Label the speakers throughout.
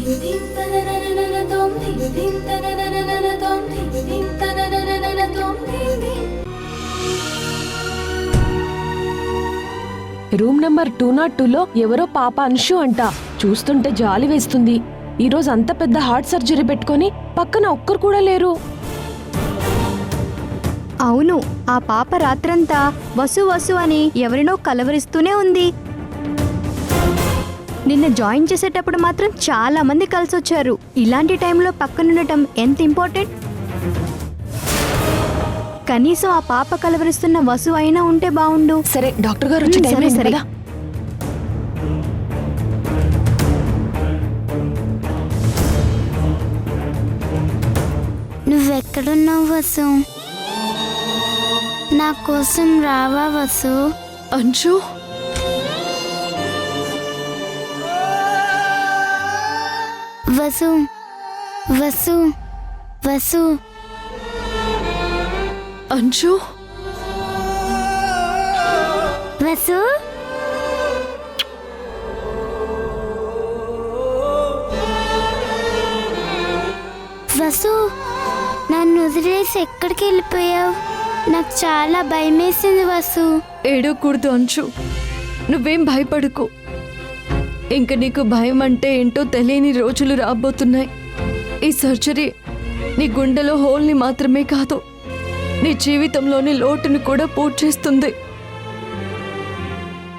Speaker 1: Room number 202లో ఎవరో పాప అంశు అంట. చూస్తుంటే జాలి వేస్తుంది. ఈరోజు అంత పెద్ద హార్ట్ సర్జరీ పెట్టుకొని పక్కన ఒక్కరు కూడా లేరు.
Speaker 2: అవును, ఆ పాప రాత్రంతా వసు వసు అని ఎవరినో కలవరిస్తూనే ఉంది. నిన్న జాయిన్ చేసేటప్పుడు మాత్రం చాలా మంది కలిసొచ్చారు. ఇలాంటి టైంలో పక్కనుండటం ఎంత ఇంపార్టెంట్. కనీసం ఆ పాప కలవరిస్తున్న వసు అయినా ఉంటే బాగుండు.
Speaker 1: సరే, డాక్టర్ గారు వచ్చి టైం అయింది కదా.
Speaker 3: నువ్వెక్కడున్నావు వసు? నా కోసం రావా వసు?
Speaker 1: అంశు,
Speaker 3: వసు వసు వసు
Speaker 1: అంశు,
Speaker 3: వసు వసు, నన్ను వదిలేసి ఎక్కడికి వెళ్ళిపోయావు? నాకు చాలా భయమేసింది వసు.
Speaker 4: ఏడవకూడదు అంశు, నువ్వేం భయపడకు. ఇంక నీకు భయం అంటే ఏంటో తెలియని రోజులు రాబోతున్నాయి. ఈ సర్జరీ నీ గుండెలో హోల్ని మాత్రమే కాదు, నీ జీవితంలోని లోటును కూడా పూర్తి చేస్తుంది.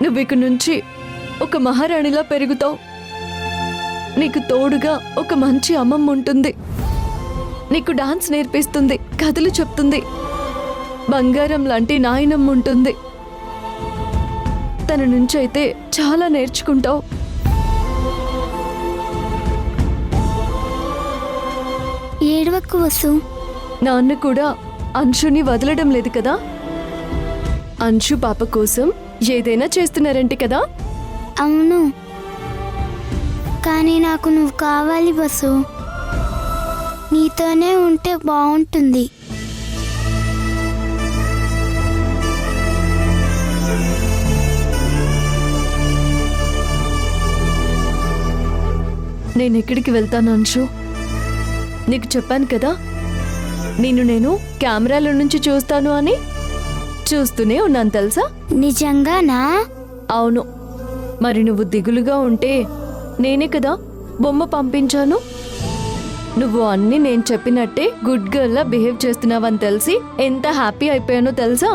Speaker 4: నువ్వు ఇక నుంచి ఒక మహారాణిలా పెరుగుతావు. నీకు తోడుగా ఒక మంచి అమ్మమ్మ ఉంటుంది. నీకు డాన్స్ నేర్పిస్తుంది, కథలు చెప్తుంది. బంగారం లాంటి నాయనమ్మ ఉంటుంది. తన నుంచి అయితే చాలా నేర్చుకుంటావు.
Speaker 3: ఏడవకు వసు.
Speaker 4: నాన్న కూడా అంశుని వదలడం లేదు కదా. అంశు పాప కోసం ఏదైనా చేస్తున్నారంటే కదా.
Speaker 3: అవును, కానీ నాకు నువ్వు కావాలి వసు. నీతోనే ఉంటే బాగుంటుంది.
Speaker 4: నేను ఎక్కడికి వెళ్తాను అంశు? నీకు చెప్పాను కదా, నేను కెమెరాల నుంచి చూస్తాను అని. చూస్తూనే ఉన్నాను తెలుసా.
Speaker 3: నిజంగానా?
Speaker 4: అవును. మరి నువ్వు దిగులుగా ఉంటే నేనే కదా బొమ్మ పంపించాను. నువ్వు అన్నీ నేను చెప్పినట్టే గుడ్ గర్ల్లా బిహేవ్ చేస్తున్నావని తెలిసి ఎంత హ్యాపీ అయిపోయానో తెలుసా.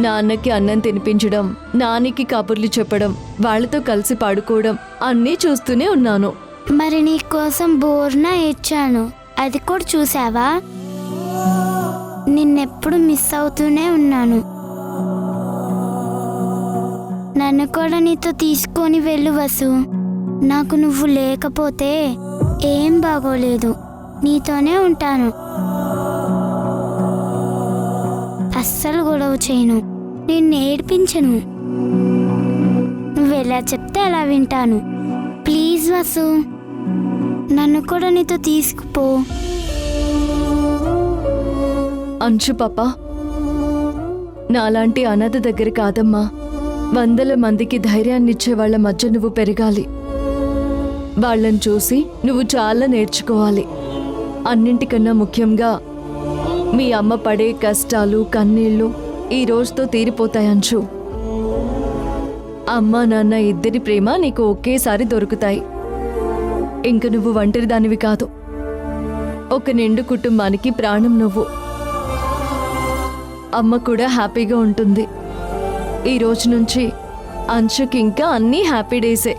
Speaker 4: నాన్నకి అన్నం తినిపించడం, నానికి కబుర్లు చెప్పడం, వాళ్ళతో కలిసి పడుకోవడం అన్నీ చూస్తూనే ఉన్నాను.
Speaker 3: మరి నీ కోసం బోర్నా ఇచ్చాను, అది కూడా చూసావా? నిన్నెప్పుడు మిస్ అవుతూనే ఉన్నాను. నన్ను కూడా నీతో తీసుకొని వెళ్ళు వసు. నాకు నువ్వు లేకపోతే ఏం బాగోలేదు. నీతోనే ఉంటాను. అస్సలు గొడవ చేయను, నిన్ను ఏడ్పించను. నువ్వు ఎలా చెప్తే అలా వింటాను. ప్లీజ్ వసు, నన్ను కూడా నీతో తీసుకుపో.
Speaker 4: అంశు పాప, నాలాంటి అనాథ దగ్గర కాదమ్మా. వందల మందికి ధైర్యాన్నిచ్చే వాళ్ళ మధ్య నువ్వు పెరగాలి. వాళ్ళని చూసి నువ్వు చాలా నేర్చుకోవాలి. అన్నింటికన్నా ముఖ్యంగా మీ అమ్మ పడే కష్టాలు, కన్నీళ్లు ఈ రోజుతో తీరిపోతాయి అంశు. అమ్మ నాన్న ఇద్దరి ప్రేమ నీకు ఒకేసారి దొరుకుతాయి. ఇంక నువ్వు ఒంటరి దానివి కాదు. ఒక నిండు కుటుంబానికి ప్రాణం నువ్వు. అమ్మ కూడా హ్యాపీగా ఉంటుంది. ఈ రోజు నుంచి అంశుకి ఇంకా అన్నీ హ్యాపీ డేసే.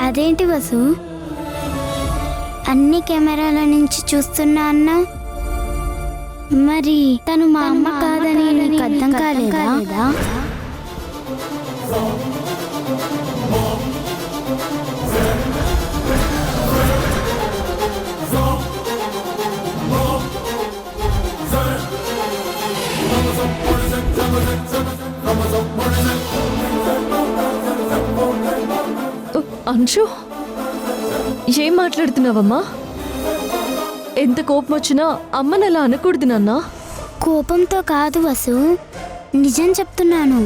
Speaker 3: అదేంటి వసు, అన్ని కెమెరాల నుంచి చూస్తున్నా అన్నా? మరి తను మా అమ్మ కాదని నీకు అర్థం కాలేదా?
Speaker 4: అంశు, ఏం మాట్లాడుతున్నావమ్మా? ఎంత కోపం వచ్చినా అమ్మని అలా అనకూడదు నాన్న.
Speaker 3: కోపంతో కాదు వసు, నిజం చెప్తున్నాను,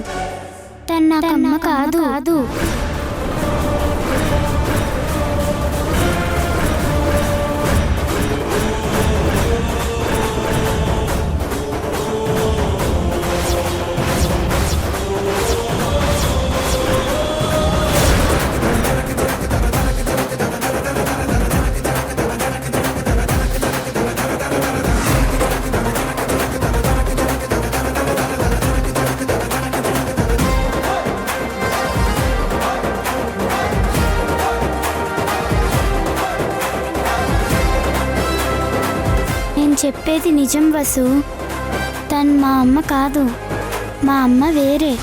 Speaker 3: తను నాకు అమ్మ కాదు. నేను చెప్పేది నిజం వసు, తను మా అమ్మ కాదు, మా అమ్మ వేరే.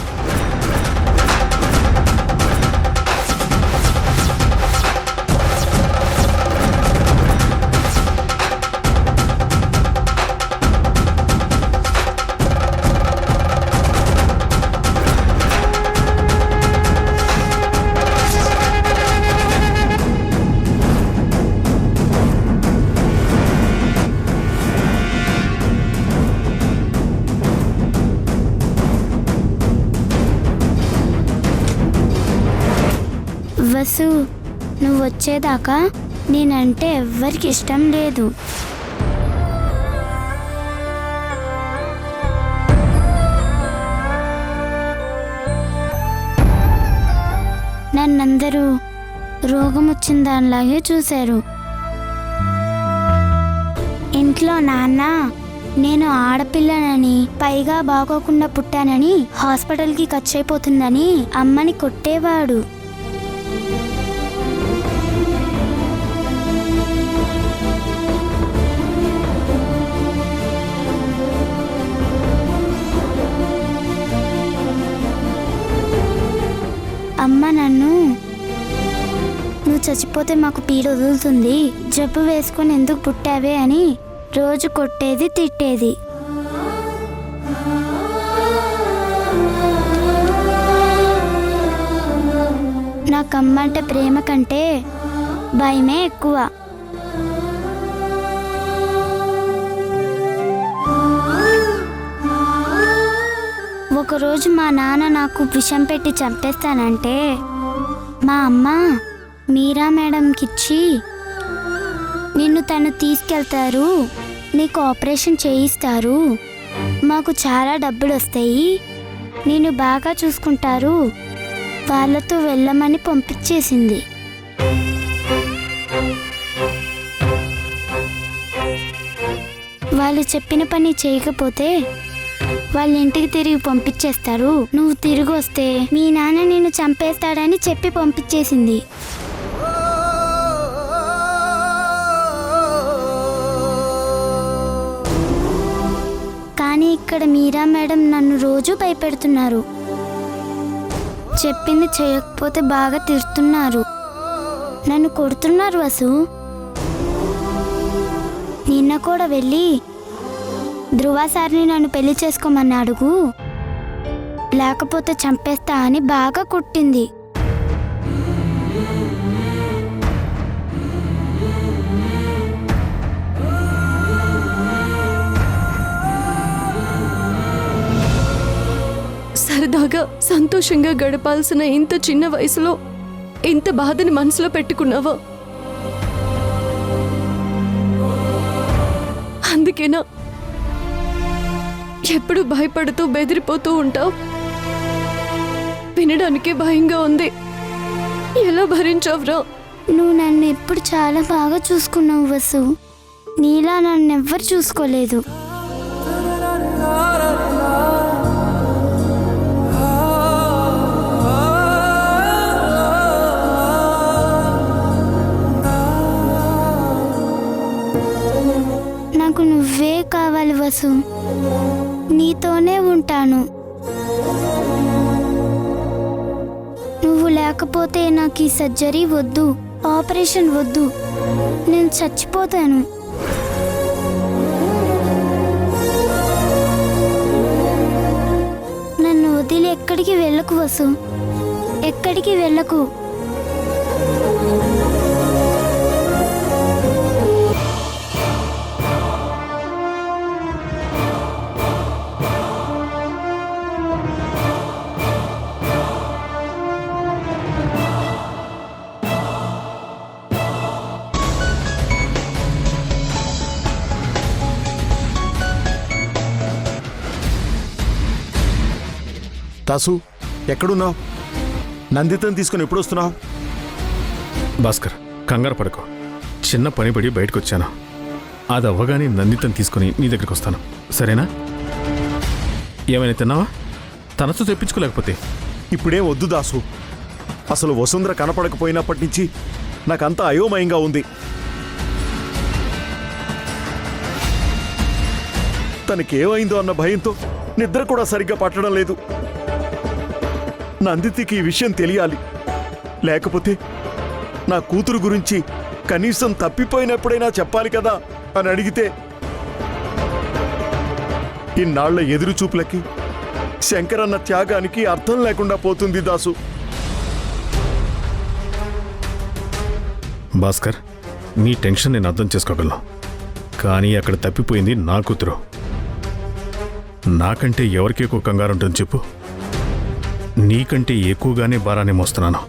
Speaker 3: వసు, నువ్వు వచ్చేదాకా నేనంటే ఎవ్వరికి ఇష్టం లేదు. నన్నందరూ రోగం వచ్చిన దానిలాగే చూశారు. ఇంట్లో నాన్న నేను ఆడపిల్లనని, పైగా బాగోకుండా పుట్టానని హాస్పిటల్కి ఖర్చు అయిపోతుందని అమ్మని కొట్టేవాడు. అమ్మ నన్ను నువ్వు చచ్చిపోతే మాకు పీడ వదులుతుంది, జబ్బు వేసుకొని ఎందుకు పుట్టావే అని రోజు కొట్టేది, తిట్టేది. నాకు అమ్మ అంటే ప్రేమ కంటే భయమే ఎక్కువ. ఒకరోజు మా నాన్న నాకు విషం పెట్టి చంపేస్తానంటే మా అమ్మ మీరా మేడంకిచ్చి, నిన్ను తను తీసుకెళ్తారు, నీకు ఆపరేషన్ చేయిస్తారు, మాకు చాలా డబ్బులు వస్తాయి, నిన్ను బాగా చూసుకుంటారు, వాళ్ళతో వెళ్ళమని పంపించేసింది. వాళ్ళు చెప్పిన పని చేయకపోతే వాళ్ళ ఇంటికి తిరిగి పంపించేస్తారు, నువ్వు తిరిగి వస్తే మీ నాన్న నిన్ను చంపేస్తాడని చెప్పి పంపించేసింది. కానీ ఇక్కడ మీరా మేడం నన్ను రోజు భయపెడుతున్నారు. చెప్పింది చేయకపోతే బాగా తిడుతున్నారు, నన్ను కొడుతున్నారు. వసు, నిన్న కూడా వెళ్ళి ధ్రువ సార్ని నన్ను పెళ్లి చేసుకోమని అడుగు, లేకపోతే చంపేస్తా అని బాగా కొట్టింది.
Speaker 4: సరదాగా సంతోషంగా గడపాల్సిన ఇంత చిన్న వయసులో ఇంత బాధని మనసులో పెట్టుకున్నావా? అందుకేనా ఎప్పుడు భయపడుతూ బెదిరిపోతూ ఉంటావు? వినడానికే భయంగా ఉంది. ఎలా భరించావురా?
Speaker 3: నువ్వు నన్ను ఎప్పుడు చాలా బాగా చూసుకున్నావు వసు, నీలా నన్ను ఎవ్వరు చూసుకోలేదు. నాకు నువ్వే కావాలి వసు, నీతోనే ఉంటాను. నువ్వు లేకపోతే నాకు ఈ సర్జరీ వద్దు, ఆపరేషన్ వద్దు, నేను చచ్చిపోతాను. నన్ను వదిలి ఎక్కడికి వెళ్ళకు వసు, ఎక్కడికి వెళ్ళకు.
Speaker 5: దాసు ఎక్కడున్నావు? నందితను తీసుకుని ఎప్పుడు వస్తున్నావు?
Speaker 6: భాస్కర్, కంగారు పడకు. చిన్న పని పడి బయటకు వచ్చాను. అది అవ్వగానే నందితను తీసుకుని నీ దగ్గరికి వస్తాను, సరేనా? ఏమైనా తిన్నావా? తనతో తెప్పించుకోలేకపోతే?
Speaker 5: ఇప్పుడేం వద్దు దాసు. అసలు వసుంధర కనపడకపోయినప్పటి నుంచి నాకంతా అయోమయంగా ఉంది. తనకేమైందో అన్న భయంతో నిద్ర కూడా సరిగ్గా పట్టడం లేదు. నందితికి ఈ విషయం తెలియాలి. లేకపోతే నా కూతురు గురించి కనీసం తప్పిపోయినప్పుడైనా చెప్పాలి కదా అని అడిగితే ఇన్నాళ్ల ఎదురుచూపులకి శంకరన్న త్యాగానికి అర్థం లేకుండా పోతుంది దాసు.
Speaker 6: భాస్కర్, నీ టెన్షన్ నేను అర్థం చేసుకోగలను. కానీ అక్కడ తప్పిపోయింది నా కూతురు. నాకంటే ఎవరికి ఎక్కువ కంగారు ఉంటుంది చెప్పు? నీకంటే ఎక్కువగానే భారాన్ని మోస్తున్నాను.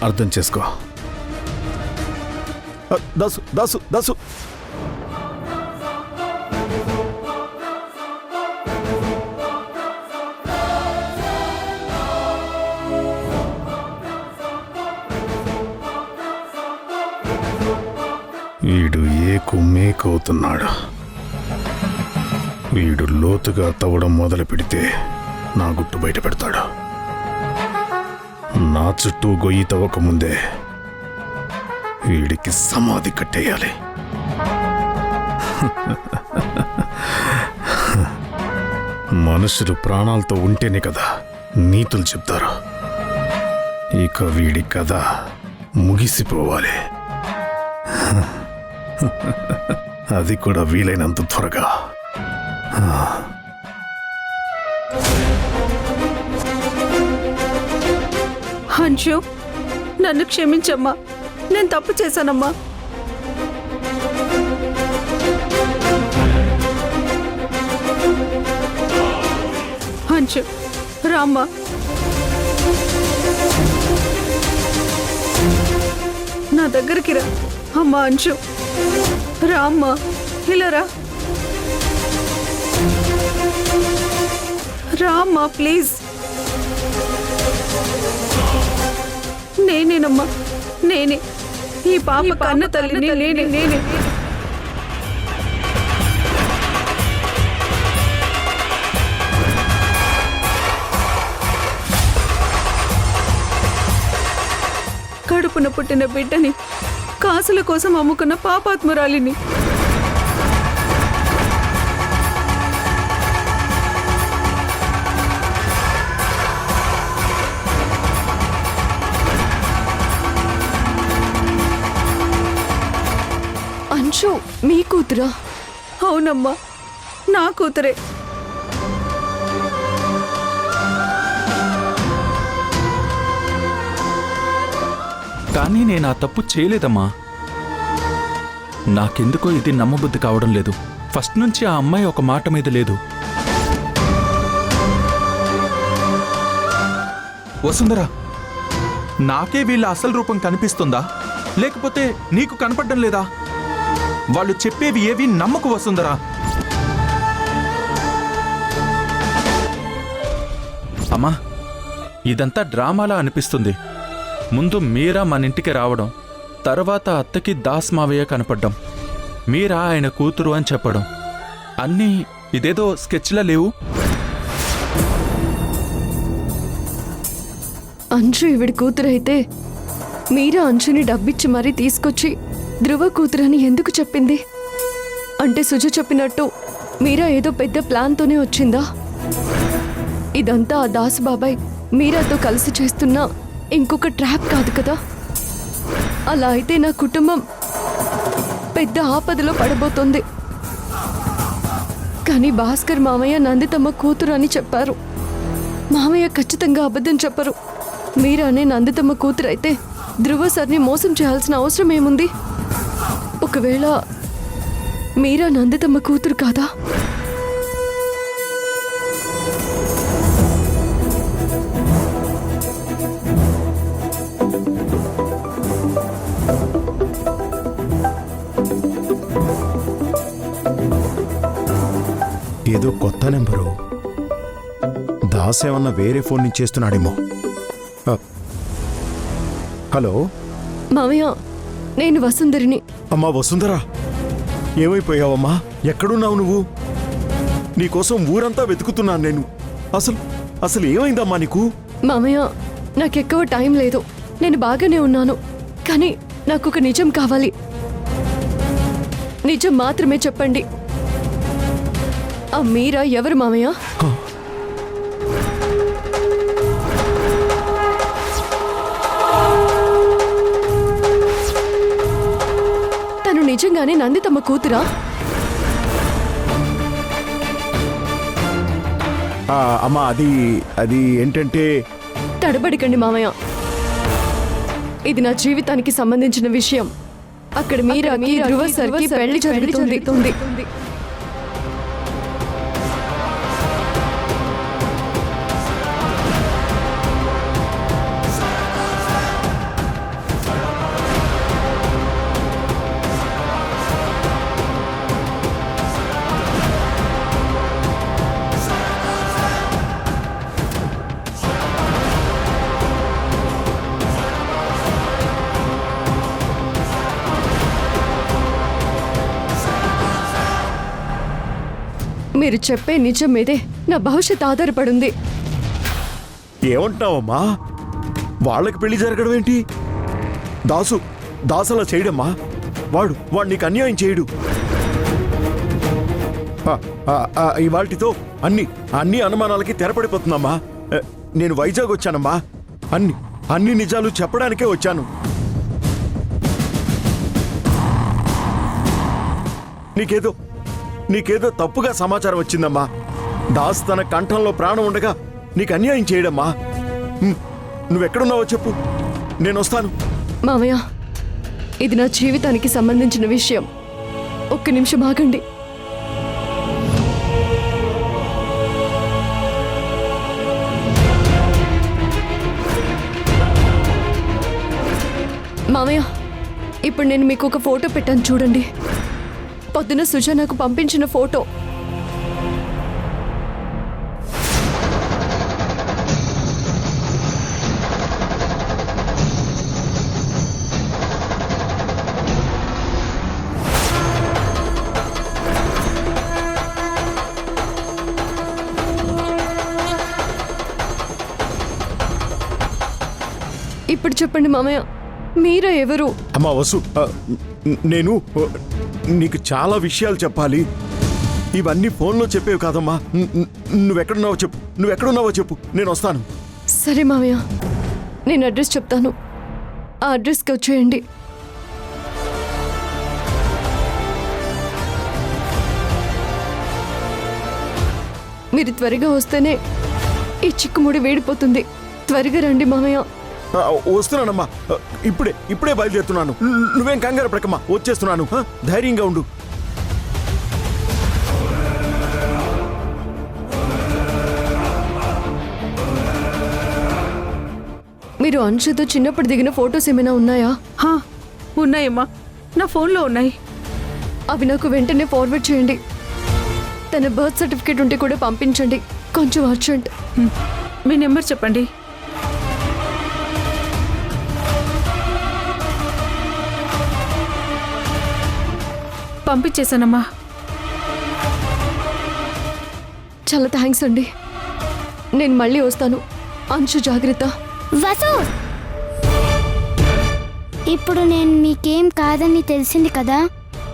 Speaker 6: అర్థం చేసుకో.
Speaker 5: దాసు దాసు దాసు
Speaker 6: వీడు మేకవుతున్నాడు. వీడు లోతుగా తవ్వడం మొదలు పెడితే నా గుట్టు బయట పెడతాడు. నా చుట్టూ గొయ్యి తవ్వకముందే వీడికి సమాధి కట్టేయాలి. మనుషులు ప్రాణాలతో ఉంటేనే కదా నీతులు చెప్తారు. ఇక వీడి కథ ముగిసిపోవాలి. అది కూడా వీలైనంత త్వరగా.
Speaker 7: హన్షు, నన్ను క్షమించమ్మా. నేను తప్పు చేశానమ్మా. హన్షు, రామ్మా. నా దగ్గరికి రా. అమ్మా అంశు, రామ్మా, ఇలా రా. రామ్మా ప్లీజ్. నేనేనమ్మా, నేనే. ఈ పాప కన్న తల్లిని నేనే. కడుపున పుట్టిన బిడ్డని కాసుల కోసం అమ్ముకున్న పాపాత్మురాలిని.
Speaker 4: అంశు, మీ కూతురా?
Speaker 7: అవునమ్మా, నా కూతురే.
Speaker 8: కానీ నేను ఆ తప్పు చేయలేదమ్మా. నాకెందుకో ఇది నమ్మబుద్ధి కావడం లేదు. ఫస్ట్ నుంచి ఆ అమ్మాయి ఒక మాట మీద లేదు. వసుంధర, నాకే వీళ్ళ అసలు రూపం కనిపిస్తుందా, లేకపోతే నీకు కనపడడం లేదా? వాళ్ళు చెప్పేవి ఏవి నమ్మకు వసుంధర. అమ్మా, ఇదంతా డ్రామాలా అనిపిస్తుంది. ముందు మీరా మన ఇంటికి రావడం, తర్వాత అత్తకి దాస్ మావయ్య కనపడ్డం, మీరా ఆయన కూతురు అని చెప్పడం, అన్నీ ఇదేదో స్కెచ్లా లేవు?
Speaker 4: అంశు ఈవిడి కూతురైతే మీరా అంశుని డబ్బిచ్చి మరీ తీసుకొచ్చి ధ్రువ కూతురని ఎందుకు చెప్పింది? అంటే సుజ చెప్పినట్టు మీరా ఏదో పెద్ద ప్లాన్తోనే వచ్చిందా? ఇదంతా ఆ దాసు బాబాయ్ మీరాతో కలిసి చేస్తున్న ఇంకొక ట్రాప్ కాదు కదా? అలా అయితే నా కుటుంబం పెద్ద ఆపదలో పడబోతోంది. కానీ భాస్కర్ మామయ్య నందితమ్మ కూతురు అని చెప్పారు. మామయ్య ఖచ్చితంగా అబద్ధం చెప్పరు. మీరానే నందితమ్మ కూతురు అయితే ధ్రువ సార్ని మోసం చేయాల్సిన అవసరం ఏముంది? ఒకవేళ మీరా నందితమ్మ కూతురు కాదా?
Speaker 5: ఏదో కొత్త నెంబరు. దాస్ ఏమన్నా వేరే ఫోన్ నుంచి చేస్తున్నాడేమో. హలో
Speaker 4: మామయ్య, నేను వసుంధరిని.
Speaker 5: అమ్మా వసుంధరా, ఏమైపోయావమ్మా? ఎక్కడున్నావు నువ్వు? నీకోసం ఊరంతా వెతుకుతున్నాను నేను. అసలు ఏమైందమ్మా నీకు?
Speaker 4: మామయ్య, నాకెక్కువ టైం లేదు. నేను బాగానే ఉన్నాను, కానీ నాకు ఒక నిజం కావాలి. నిజం మాత్రమే చెప్పండి. ఆ మీరా ఎవరు మామయ్య? తను నిజంగానే నందితమ్మ కూతురా?
Speaker 5: అమ్మా అది ఏంటంటే,
Speaker 4: తడబడికండి మామయ్య, ఇది నా జీవితానికి సంబంధించిన విషయం. అక్కడ మీరాకి ధ్రువ సర్కి పెళ్లి జరుగుతుంది. మీరు చెప్పే నిజం మీదే నా భవిష్యత్ ఆధారపడుంది.
Speaker 5: ఏమంటున్నావమ్మా? వాళ్ళకి పెళ్లి జరగడం ఏంటి? దాసు అలా చేయడమ్మా. వాడు నీకు అన్యాయం చేయడు. ఇవాల్టితో అన్ని అనుమానాలకి తెరపడిపోతుందమ్మా. నేను వైజాగ్ వచ్చానమ్మా. అన్ని నిజాలు చెప్పడానికే వచ్చాను. నీకేదో తప్పుగా సమాచారం వచ్చిందమ్మా. దాస్ తన కంఠంలో ప్రాణం ఉండగా నీకు అన్యాయం చేయడమ్మా. నువ్వెక్కడున్నావో చెప్పు, నేను వస్తాను.
Speaker 4: మామయ్య, ఇది నా జీవితానికి సంబంధించిన విషయం. ఒక్క నిమిషం ఆగండి. మామయ్య, ఇప్పుడు నేను మీకు ఒక ఫోటో పెట్టాను చూడండి. పొద్దున సుజ నాకు పంపించిన ఫోటో. ఇప్పుడు చెప్పండి మామయ్య, మీరా ఎవరు?
Speaker 5: అమ్మా వసు, నేను నీకు చాలా విషయాలు చెప్పాలి. ఇవన్నీ ఫోన్లో చెప్పేవి కాదమ్మా. నువ్వెక్కడున్నావో చెప్పు, నేను వస్తాను.
Speaker 4: సరే మామయ్య, నేను అడ్రస్ చెప్తాను. ఆ అడ్రస్కి వచ్చేయండి. మీరు త్వరగా వస్తేనే ఈ చిక్కుముడి వేడిపోతుంది. త్వరగా రండి మామయ్య.
Speaker 5: వస్తున్నానమ్మా. ఇప్పుడే బయలుదేరుతున్నాను. నువ్వేం కంగారు పడకమ్మా, వచ్చేస్తున్నాను. ధైర్యంగా ఉండు.
Speaker 4: మీరు అంశుతో చిన్నప్పుడు దిగిన ఫొటోస్ ఏమైనా ఉన్నాయా?
Speaker 7: ఉన్నాయమ్మా, నా ఫోన్లో ఉన్నాయి.
Speaker 4: అవి నాకు వెంటనే ఫార్వర్డ్ చేయండి. తన బర్త్ సర్టిఫికేట్ ఉంటే కూడా పంపించండి, కొంచెం అర్జెంట్.
Speaker 7: మీ నెంబర్ చెప్పండి. పంపించేశానమ్మా.
Speaker 4: చాలా థ్యాంక్స్ అండి. నేను మళ్ళీ వస్తాను. అంశు జాగ్రత్త.
Speaker 3: వసు, ఇప్పుడు నేను మీకేం కాదని తెలిసింది కదా,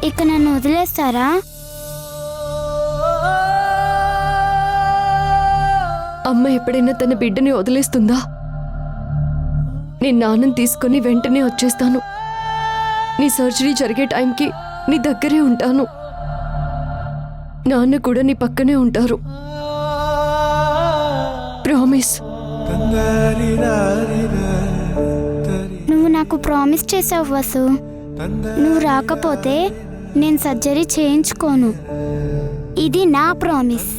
Speaker 3: ఇక నన్ను వదిలేస్తారా?
Speaker 4: అమ్మ ఎప్పుడైనా తన బిడ్డని వదిలేస్తుందా? నేను నాన్నని తీసుకొని వెంటనే వచ్చేస్తాను. నీ సర్జరీ జరిగే టైంకి నీ దగ్గరే ఉంటాను. నాన్న కూడా నీ పక్కనే ఉంటారు. ప్రామిస్.
Speaker 3: నువ్వు నాకు ప్రామిస్ చేసావు వసు. నువ్వు రాకపోతే నేను సర్జరీ చేయించుకోను. ఇది నా ప్రామిస్.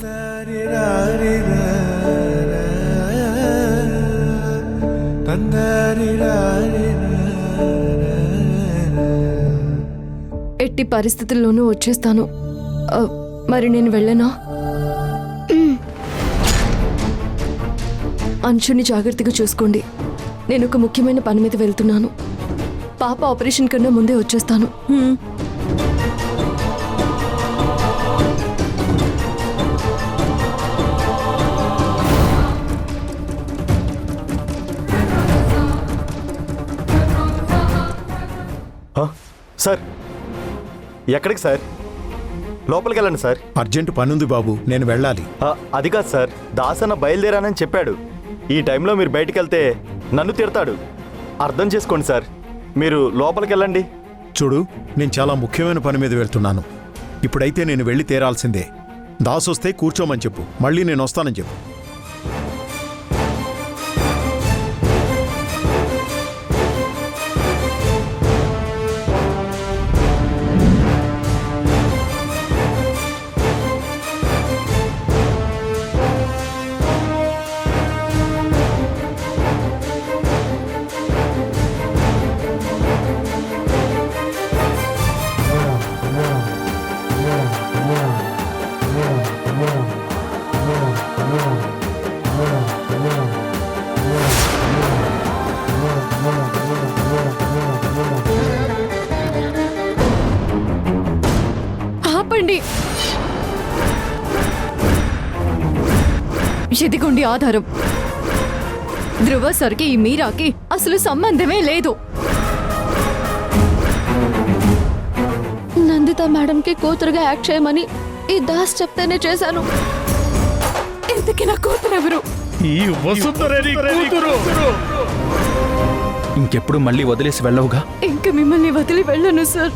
Speaker 4: ఎట్టి పరిస్థితుల్లోనూ వచ్చేస్తాను. మరి నేను వెళ్ళనా? అంశుని జాగ్రత్తగా చూసుకోండి. నేను ఒక ముఖ్యమైన పని మీద వెళ్తున్నాను. పాప ఆపరేషన్ కన్నా ముందే వచ్చేస్తాను.
Speaker 9: సార్ ఎక్కడికి సార్? లోపలికి వెళ్ళండి సార్.
Speaker 5: అర్జెంట్ పనుంది బాబు, నేను వెళ్ళాలి.
Speaker 9: అది కాదు సార్, దాసన్న బయలుదేరానని చెప్పాడు. ఈ టైంలో మీరు బయటికి వెళ్తే నన్ను తిడతాడు. అర్థం చేసుకోండి సార్, మీరు లోపలికి వెళ్ళండి.
Speaker 5: చూడు, నేను చాలా ముఖ్యమైన పని మీద వెళ్తున్నాను. ఇప్పుడైతే నేను వెళ్ళి తీరాల్సిందే. దాస్ వస్తే కూర్చోమని చెప్పు, మళ్ళీ నేను వస్తానని చెప్పు.
Speaker 4: ఆపండి. ఇదిగోండి ఆధారం. ధ్రువ సరికి ఈ మీరాకి అసలు సంబంధమే లేదు. నందిత మేడంకి కూతురుగా యాక్ట్ చేయమని ఈ దాస్ చెప్తేనే చేశాను. ఇంతకీ నా కూతురు ఎవరు?
Speaker 6: ఈ వసుంధరేని కూతురు.
Speaker 8: ఇంకెప్పుడు మళ్ళీ వదిలేసి వెళ్ళవుగా?
Speaker 4: ఇంక మిమ్మల్ని వదిలి వెళ్ళను సార్.